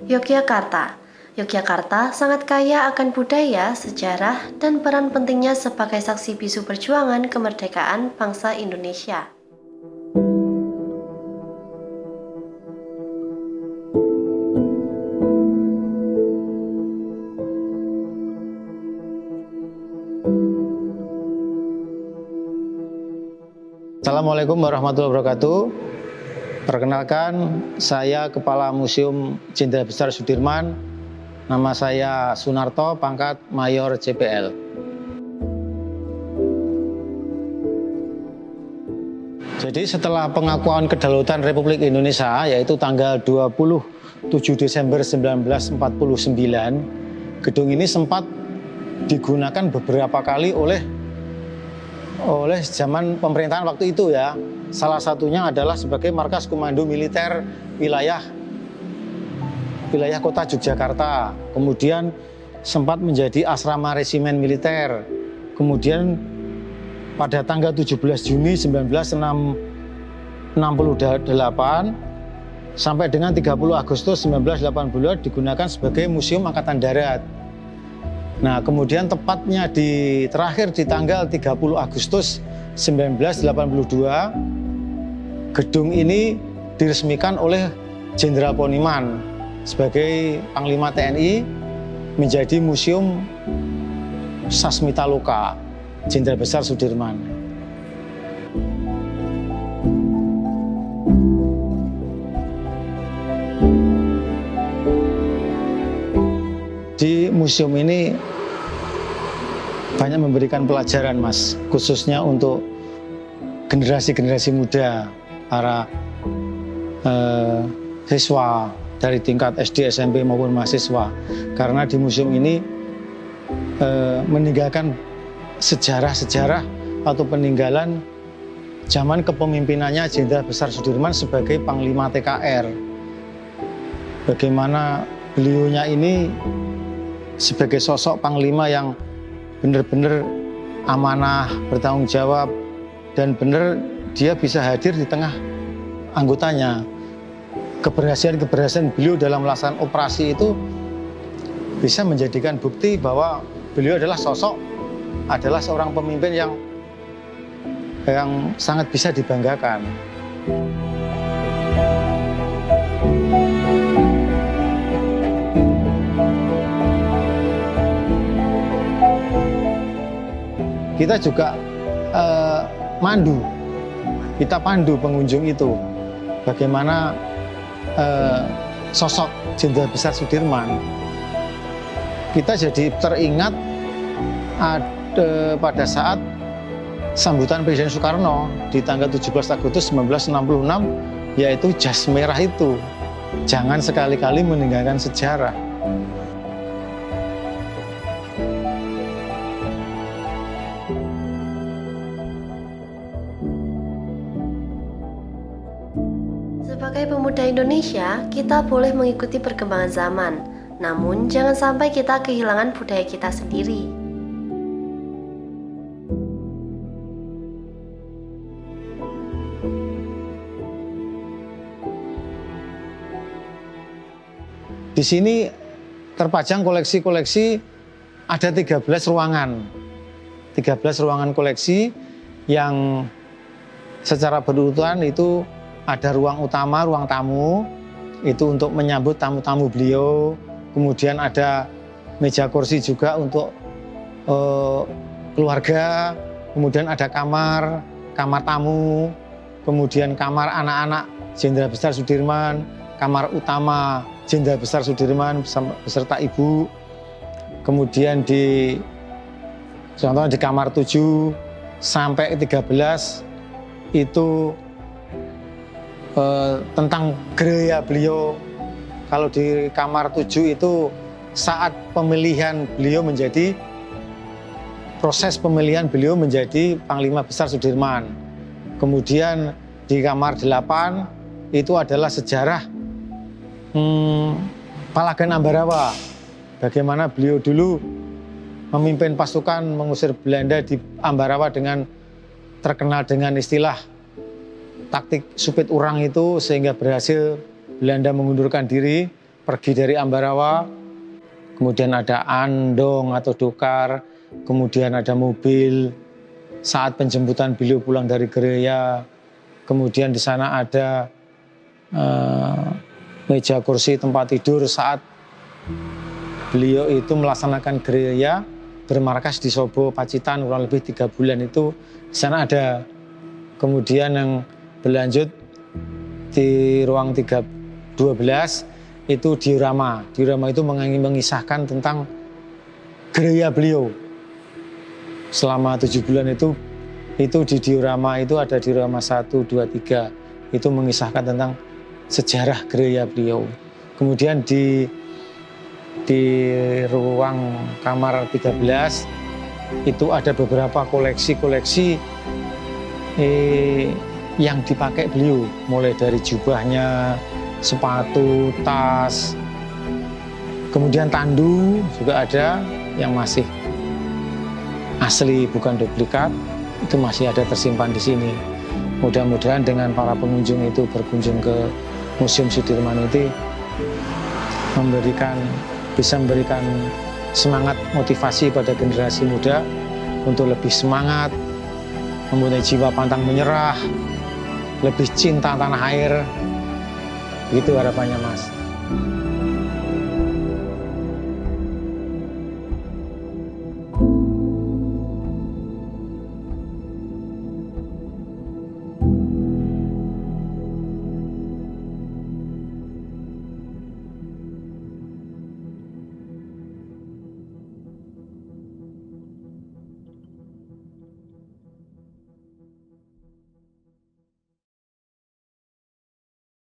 Yogyakarta. Yogyakarta sangat kaya akan budaya, sejarah, dan peran pentingnya sebagai saksi bisu perjuangan kemerdekaan bangsa Indonesia. Assalamualaikum warahmatullahi wabarakatuh. Perkenalkan, saya Kepala Museum Jenderal Besar Sudirman. Nama saya Sunarto, pangkat Mayor CPL. Jadi setelah pengakuan kedaulatan Republik Indonesia, yaitu tanggal 27 Desember 1949, gedung ini sempat digunakan beberapa kali oleh zaman pemerintahan waktu itu ya. Salah satunya adalah sebagai markas komando militer wilayah kota Yogyakarta. Kemudian sempat menjadi asrama resimen militer. Kemudian pada tanggal 17 Juni 1968 sampai dengan 30 Agustus 1982 digunakan sebagai Museum Angkatan Darat. Nah, kemudian tepatnya terakhir di tanggal 30 Agustus 1982, gedung ini diresmikan oleh Jenderal Poniman sebagai Panglima TNI menjadi Museum Sasmita Loka Jenderal Besar Sudirman. Di museum ini banyak memberikan pelajaran, Mas, khususnya untuk generasi-generasi muda, para siswa dari tingkat SD, SMP maupun mahasiswa. Karena di museum ini meninggalkan sejarah-sejarah atau peninggalan zaman kepemimpinannya Jenderal Besar Sudirman sebagai Panglima TKR. Bagaimana beliaunya ini sebagai sosok panglima yang benar-benar amanah, bertanggung jawab, dan benar dia bisa hadir di tengah anggotanya. Keberhasilan beliau dalam melaksanakan operasi itu bisa menjadikan bukti bahwa beliau adalah seorang pemimpin yang sangat bisa dibanggakan. Kita juga kita pandu pengunjung itu bagaimana sosok Jenderal Besar Sudirman. Kita jadi teringat pada saat sambutan Presiden Soekarno di tanggal 17 Agustus 1966, yaitu jas merah itu. Jangan sekali-kali meninggalkan sejarah. Sebagai pemuda Indonesia, kita boleh mengikuti perkembangan zaman, namun jangan sampai kita kehilangan budaya kita sendiri. Di sini terpajang koleksi-koleksi, ada 13 ruangan. 13 ruangan koleksi yang secara berurutan itu ada ruang utama, ruang tamu, itu untuk menyambut tamu-tamu beliau. Kemudian ada meja kursi juga untuk keluarga. Kemudian ada kamar tamu. Kemudian kamar anak-anak Jenderal Besar Sudirman, kamar utama Jenderal Besar Sudirman beserta ibu. Kemudian contohnya di kamar 7 sampai 13 itu tentang gereja beliau. Kalau di kamar 7 itu saat proses pemilihan beliau menjadi Panglima Besar Sudirman. Kemudian di kamar 8 itu adalah sejarah Palagan Ambarawa. Bagaimana beliau dulu memimpin pasukan mengusir Belanda di Ambarawa dengan terkenal dengan istilah taktik supit urang itu, sehingga berhasil Belanda mengundurkan diri. pergi dari Ambarawa, kemudian ada andong atau dokar, kemudian ada mobil saat penjemputan beliau pulang dari gereja, kemudian di sana ada meja kursi tempat tidur saat beliau itu melaksanakan gereja bermarkas di Sobo, Pacitan kurang lebih 3 bulan itu di sana ada. Kemudian yang berlanjut di ruang 12 itu diorama. Diorama itu mengisahkan tentang gereja beliau. Selama 7 bulan itu di diorama itu ada diorama 1, 2, 3. Itu mengisahkan tentang sejarah gereja beliau. Kemudian di ruang kamar 13 itu ada beberapa koleksi-koleksi yang dipakai beliau, mulai dari jubahnya, sepatu, tas, kemudian tandu juga ada yang masih asli bukan duplikat, itu masih ada tersimpan di sini. Mudah-mudahan dengan para pengunjung itu berkunjung ke Museum Sudirman itu bisa memberikan semangat motivasi pada generasi muda untuk lebih semangat, mempunyai jiwa pantang menyerah, lebih cinta tanah air. Begitu harapannya, Mas.